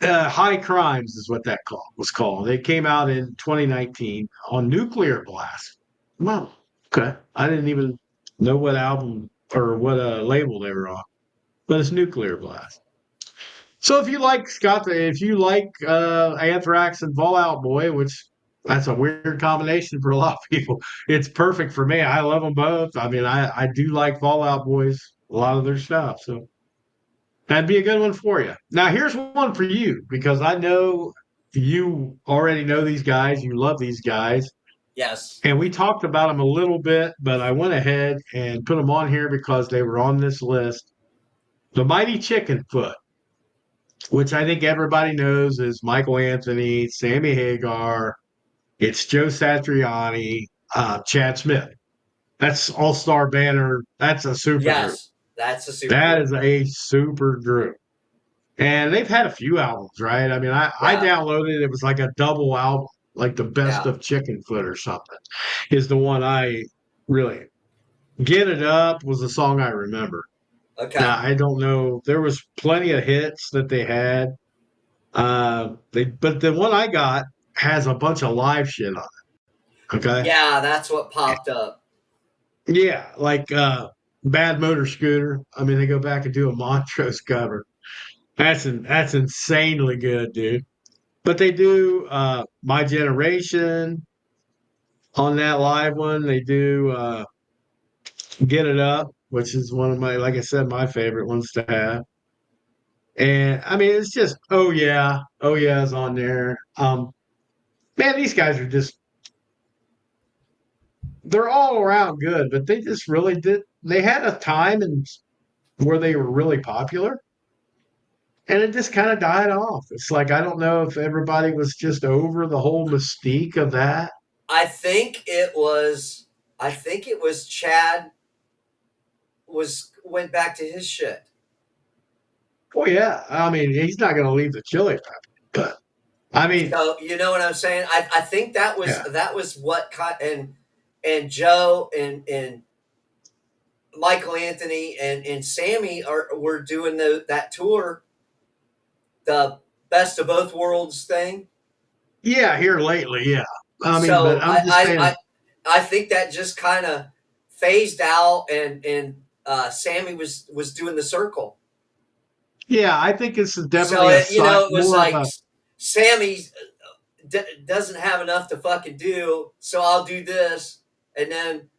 High Crimes is what that was called. It came out in 2019 on Nuclear Blast. Wow. Okay. I didn't even know what album or what label they were on, but it's Nuclear Blast. So if you like Anthrax and Fallout Boy, which that's a weird combination for a lot of people, it's perfect for me. I love them both. I mean, I do like Fallout Boys, a lot of their stuff. So that'd be a good one for you. Now, here's one for you because I know you already know these guys. You love these guys. Yes. And we talked about them a little bit, but I went ahead and put them on here because they were on this list. The Mighty Chicken Foot, which I think everybody knows is Michael Anthony, Sammy Hagar, it's Joe Satriani, Chad Smith. That's All Star Banner. That's a super group. Yes. That's a super That group. is a super group. And they've had a few albums, right? I mean, I Yeah. downloaded it was like a double album, like the best Yeah. of Chicken Foot or something, is the one I really Get It Up was a song I remember. Okay. Now I don't know. There was plenty of hits that they had. But the one I got has a bunch of live shit on it. Okay. Yeah, that's what popped up. Yeah, like Bad Motor Scooter. I mean, they go back and do a Montrose cover. That's insanely good, dude. But they do My Generation on that live one. They do Get It Up, which is one of my, like I said, my favorite ones to have. And I mean, it's just, oh yeah, is on there. Man, these guys are just, they're all around good, but they just really did. They had a time and where they were really popular, and it just kind of died off. It's like I don't know if everybody was just over the whole mystique of that. I think it was Chad was went back to his shit. Oh yeah, I mean he's not going to leave the chili pepper, but I mean, So you know what I'm saying? I think yeah, that was what cut and Joe and Michael Anthony and Sammy were doing that tour, the best of both worlds thing. yeah, here lately, yeah. I mean, but So I'm just saying, I think that just kind of phased out, and Sammy was doing the circle. yeah, I think this is So definitely a side, it was more of like a Sammy doesn't have enough to fucking do, so I'll do this, and then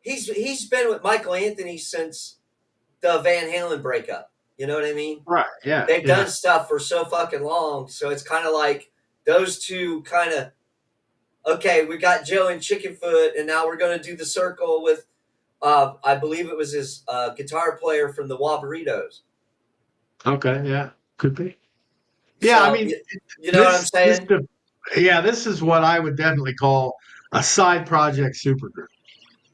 he's been with Michael Anthony since the Van Halen breakup. You know what I mean? Right. Yeah. They've done Yeah. stuff for so fucking long, so it's kind of like those two kind of, okay, we got Joe and Chickenfoot, and now we're going to do the circle with, I believe it was his guitar player from the Waburitos. Okay. Yeah. Could be. Yeah. I So, mean, you know what I'm this, this, saying? yeah, this is what I would definitely call a side project supergroup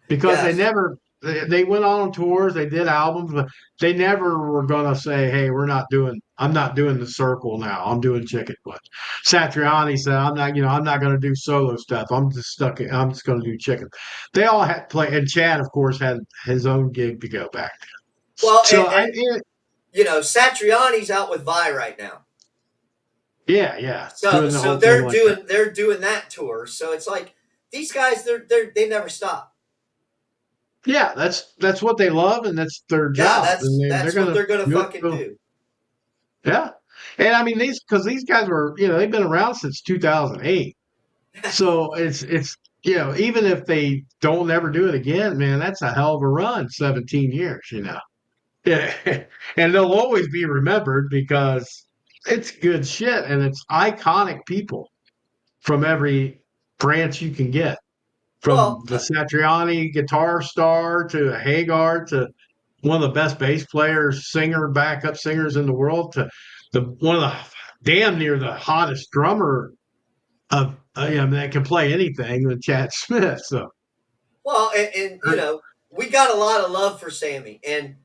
because they Yes. never, they went on tours, they did albums, but they never were going to say, hey, I'm not doing the circle now. I'm doing Chickenfoot. Satriani said, I'm not going to do solo stuff. I'm just going to do Chicken. They all had play, and Chad, of course, had his own gig to go back. Well, So Satriani's out with Vi right now. yeah, yeah, So, doing the whole thing like that. they're doing that tour. So it's like these guys, they never stop. Yeah, that's what they love, and that's their Yeah, job, and they're that's what gonna they're gonna do it. fucking do. Yeah, and I mean these guys were they've been around since 2008, so it's even if they don't ever do it again, man, that's a hell of a run, 17 years, Yeah, and they'll always be remembered because it's good shit and it's iconic people from every branch you can get. From Well, the Satriani guitar star to Hagar to one of the best bass players, singer, backup singers in the world to the one of the damn near the hottest drummer of that can play anything with Chad Smith. So and we got a lot of love for Sammy, and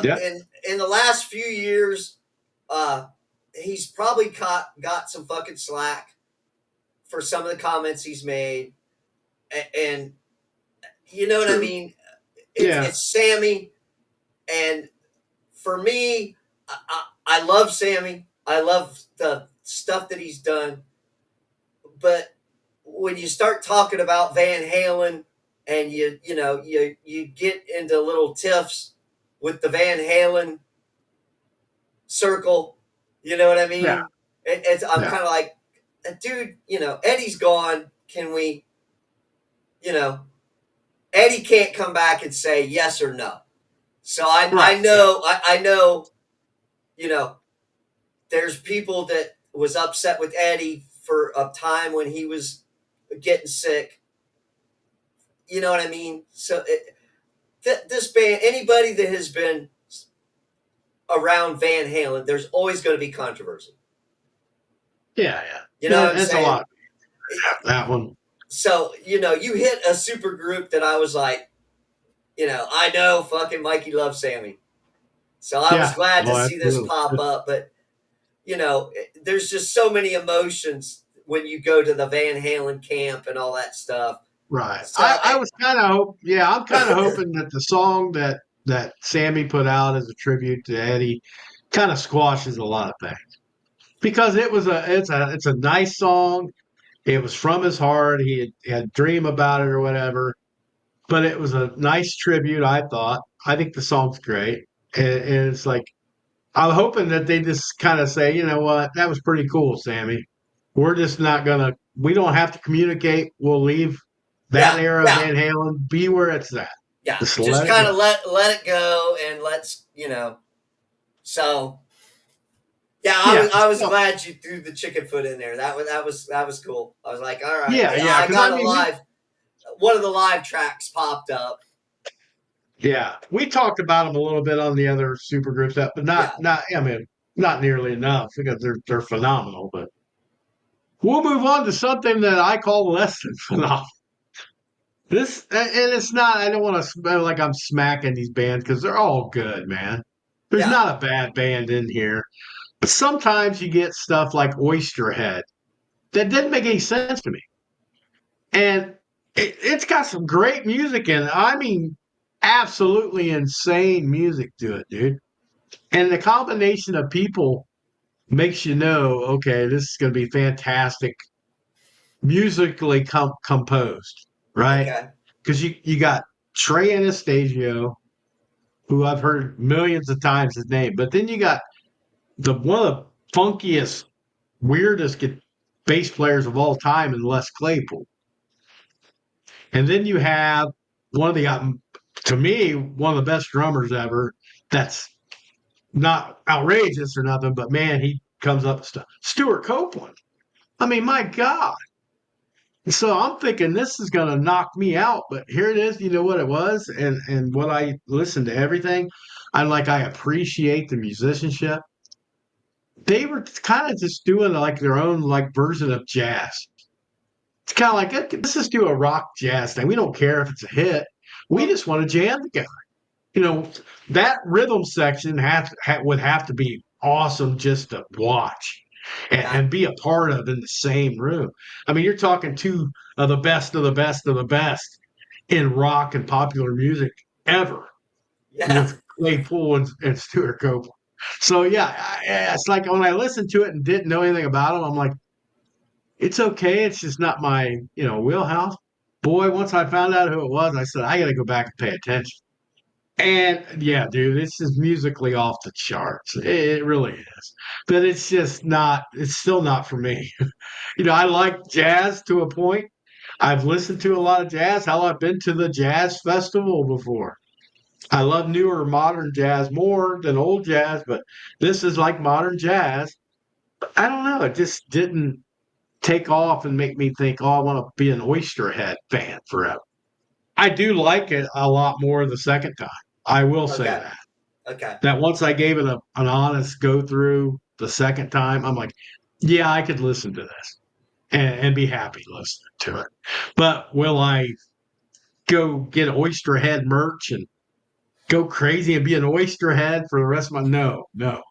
yeah, in the last few years, uh, he's probably got some fucking slack for some of the comments he's made, and you know what I true. mean. Yeah, It's Sammy, and for me, I love Sammy. I love the stuff that he's done, but when you start talking about Van Halen and you get into little tiffs with the Van Halen circle, you know what I yeah, mean? I'm yeah, kind of like, dude, Eddie's gone. Can we, you know, Eddie can't come back and say yes or no. So right, yeah, I know, you know, there's people that was upset with Eddie for a time when he was getting sick. You know what I mean? So this band, anybody that has been around Van Halen, there's always going to be controversy. yeah, yeah. You know Yeah, what I'm that's a saying? lot. That one. So you hit a super group that I was like, I know fucking Mikey loves Sammy, so I was Yeah. glad to Oh, see this absolutely. pop up. But there's just so many emotions when you go to the Van Halen camp and all that stuff. Right. So I was kind of I'm kind of hoping that the song that Sammy put out as a tribute to Eddie kind of squashes a lot of things because it's a nice song. It was from his heart. He had a dream about it or whatever, but it was a nice tribute. I thought. I think the song's great, and it's like I'm hoping that they just kind of say, you know what, that was pretty cool, Sammy. We're just not gonna. We don't have to communicate. We'll leave that yeah, era of yeah, Van Halen be where it's at. yeah. Just Just let it kind go. of let it go and let's. So yeah, Yeah. I was So, glad you threw the chicken foot in there. That was cool. I was like, all right, yeah. Yeah. I Because I got a mean, we live. One of the live tracks popped up. we talked about them a little bit on the other super groups, but Yeah, not. I mean, not nearly enough because they're phenomenal. But we'll move on to something that I call less than phenomenal. And it's not. I don't want to smell like I'm smacking these bands because they're all good, man. There's yeah. not a bad band in here. But sometimes you get stuff like Oysterhead that didn't make any sense to me. And it's got some great music in it. I mean, absolutely insane music to it, dude. And the combination of people makes you know, okay, this is going to be fantastic musically composed, right? Okay, Because you got Trey Anastasio, who I've heard millions of times his name, but then you got the one of the funkiest, weirdest bass players of all time in Les Claypool. And then you have one of the to me, one of the best drummers ever. That's not outrageous or nothing, but man, he comes up with stuff. Stuart Copeland. I mean, my God. So I'm thinking this is going to knock me out, but here it is. You know what it was, and what I listened to everything. I appreciate the musicianship. They were kind of just doing like their own like version of jazz. It's kind of like let's just do a rock jazz thing. We don't care if it's a hit. We Well, just want to jam together. You know, that rhythm section would have to be awesome just to watch yeah, and be a part of in the same room. I mean, you're talking two of the best of the best of the best in rock and popular music ever yeah, with Claypool and Stuart Copeland. So yeah, it's like when I listened to it and didn't know anything about them, I'm like, it's okay. It's just not my wheelhouse. Boy, once I found out who it was, I said I got to go back and pay attention. And yeah, dude, this is musically off the charts. It really is. But it's just not, it's still not for me. I like jazz to a point. I've listened to a lot of jazz. Hell, I've been to the jazz festival before. I love newer modern jazz more than old jazz, but this is like modern jazz. I don't know. It just didn't take off and make me think, oh, I want to be an Oysterhead fan forever. I do like it a lot more the second time. I will say okay, that. okay, That once I gave it an honest go through the second time, I'm like, yeah, I could listen to this and be happy listening to it. But will I go get Oysterhead merch and go crazy and be an Oysterhead for the rest of my no, no.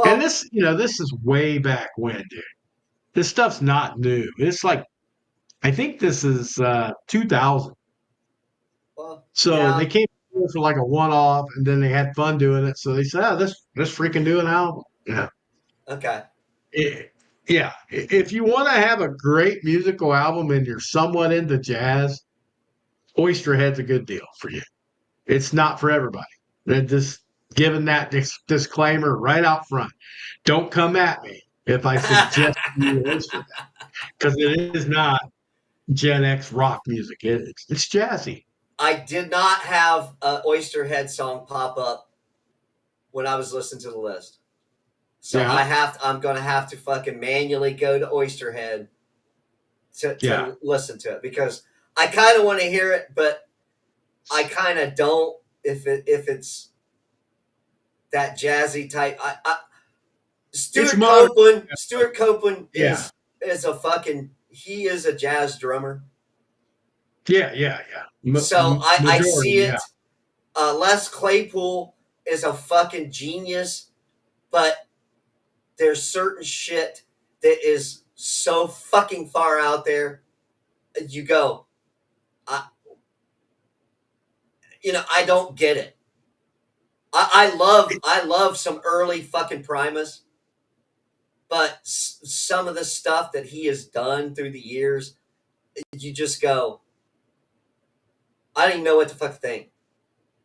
And well, this is way back when, dude. This stuff's not new. It's like I think this is 2000. well, So yeah, they came for like a one-off, and then they had fun doing it. So they said, "Oh, let's freaking do an album." Yeah. okay, Yeah, if you want to have a great musical album and you're somewhat into jazz, Oysterhead's a good deal for you. It's not for everybody. And just giving that disclaimer right out front. Don't come at me if I suggest you Oysterhead because it is not Gen X rock music. It's jazzy. I did not have a Oysterhead song pop up when I was listening to the list. So Yeah, I'm gonna have to fucking manually go to Oysterhead yeah, to listen to it because I kind of want to hear it, but I kind of don't if it's that jazzy type. it's modern. Stuart Copeland Yeah, is a fucking he is a jazz drummer. yeah. So I Majority, see yeah, it. Les Claypool is a fucking genius, but there's certain shit that is so fucking far out there. You go, I, I don't get it. I love some early fucking Primus, but some of the stuff that he has done through the years, you just go, I don't even know what the fuck to think.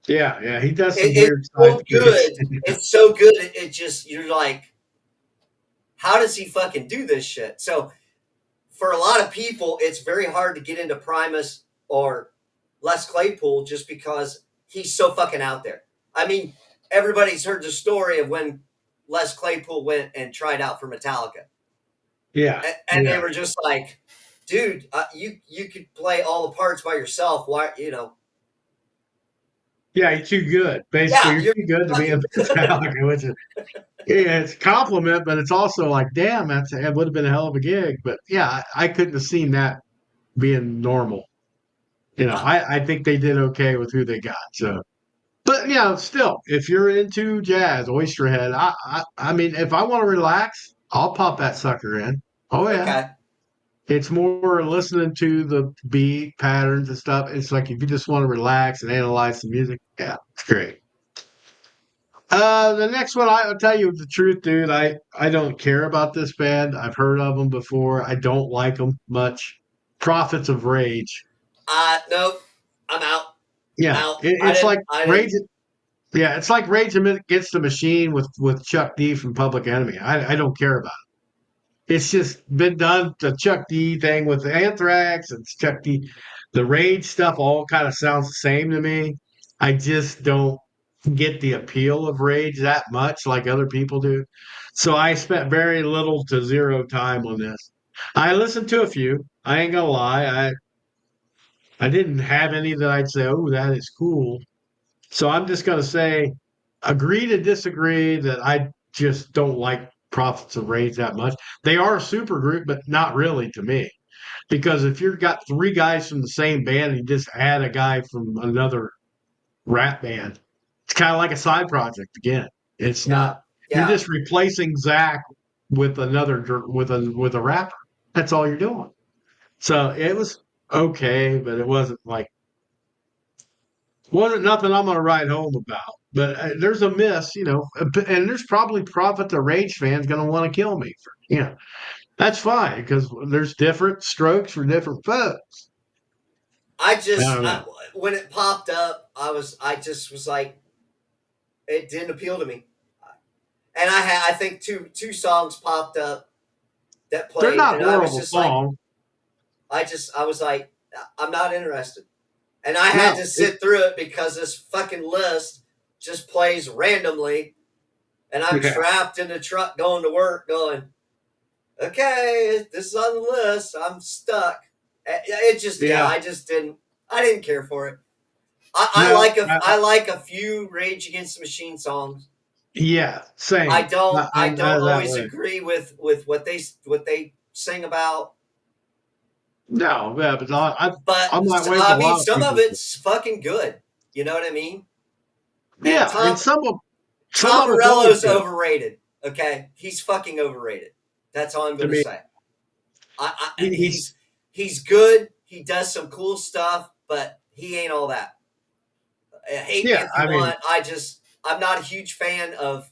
yeah. He does some It's weird side so things. good. It's so good. It just you're like, how does he fucking do this shit? So for a lot of people, it's very hard to get into Primus or Les Claypool just because he's so fucking out there. I mean, everybody's heard the story of when Les Claypool went and tried out for Metallica, Yeah, and they yeah, were just like, "Dude, you could play all the parts by yourself. Why, yeah. You're too good. Basically, Yeah, you're you're too good to be in fucking." Metallica, which is yeah, it's a compliment, but it's also like, damn, it would have been a hell of a gig. But yeah, I couldn't have seen that being normal. I think they did okay with who they got. So, but still, if you're into jazz, Oysterhead, I mean, if I want to relax, I'll pop that sucker in. Oh yeah. Okay. It's more listening to the beat patterns and stuff. It's like if you just want to relax and analyze the music, yeah, it's great. The next one, I'll tell you the truth, dude. I don't care about this band. I've heard of them before. I don't like them much. Prophets of Rage. Nope. I'm out. Yeah, Out. it's like I Rage. didn't. Yeah, it's like Rage Against the Machine with Chuck D from Public Enemy. I don't care about it. It's just been done. The Chuck D thing with Anthrax and Chuck D, the Rage stuff all kind of sounds the same to me. I just don't get the appeal of Rage that much like other people do. So I spent very little to zero time on this. I listened to a few. I ain't gonna lie. I didn't have any that I'd say, oh, that is cool. So I'm just gonna say agree to disagree that I just don't like Prophets of Rage that much. They are a super group, but not really to me. Because if you've got three guys from the same band and you just add a guy from another rap band, it's kind of like a side project again. It's Yeah, not you're yeah. just replacing Zach with with a rapper. That's all you're doing. So it was okay, but it wasn't nothing I'm gonna write home about. But there's a miss, and there's probably Prophet the Rage fans gonna want to kill me for, that's fine because there's different strokes for different folks. I I just don't know. when it popped up, I just was like, it didn't appeal to me. And I think two songs popped up that They're played, not and I was horrible just like, songs. I was like, I'm not interested. And I had No, to sit through it because this fucking list just plays randomly, and I'm yeah, trapped in the truck going to work, going, okay, this is on the list. I'm stuck. It just, yeah, yeah, I didn't care for it. no, I like a few Rage Against the Machine songs. yeah, same. I I'm don't that always way. agree with what they sing about, No, yeah, but but I'm that way with a I mean, lot of some of people. it's fucking good. You know what I mean? And Yeah, and some Tom of it's always Morello's good overrated. Okay, he's fucking overrated. That's all I'm to gonna me. say. He's He's good. He does some cool stuff, but he ain't all that. Hate me yeah. if you I mean, want. I'm not a huge fan of.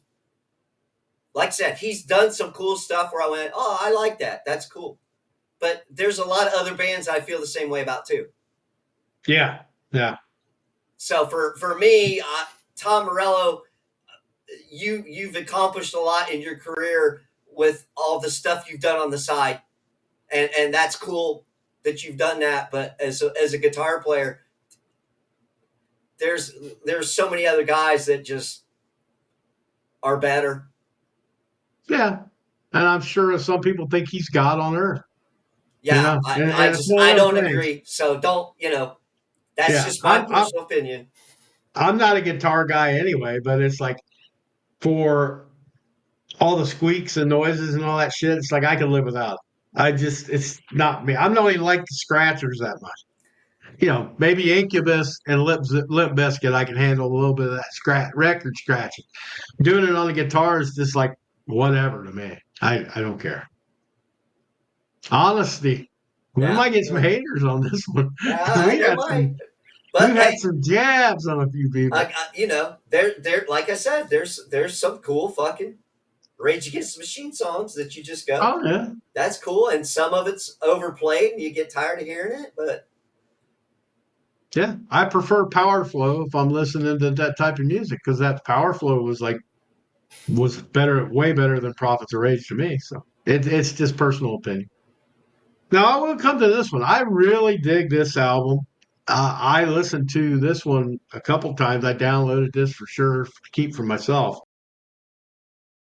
Like I said, he's done some cool stuff where I went, oh, I like that. That's cool. But there's a lot of other bands I feel the same way about too. yeah, yeah, So for me, Tom Morello, you've accomplished a lot in your career with all the stuff you've done on the side, and that's cool that you've done that. But as a guitar player, there's there's so many other guys that just are better. yeah. And I'm sure some people think he's God on earth. Yeah, And it's one I of don't them things. agree. So don't that's Yeah, just my personal opinion. I'm not a guitar guy anyway, but it's like for all the squeaks and noises and all that shit, it's like I can live without it. It's not me. I'm not even like the scratchers that much. Maybe Incubus and Limp Bizkit, I can handle a little bit of that record scratching. Doing it on the guitar is just like whatever to me. I don't care. Honesty. We Yeah, might get some haters on this one. yeah, We they had might, we've but had hey, some jabs on a few people. there like I said, there's some cool fucking Rage Against the Machine songs that you just go, Oh yeah. that's cool, and some of it's overplayed and you get tired of hearing it, but Yeah. I prefer Power Flow if I'm listening to that type of music because that Power Flow was better, way better than Prophets of Rage to me. So it's just personal opinion. Now I will come to this one. I really dig this album. I listened to this one a couple times. I downloaded this for sure to keep for myself.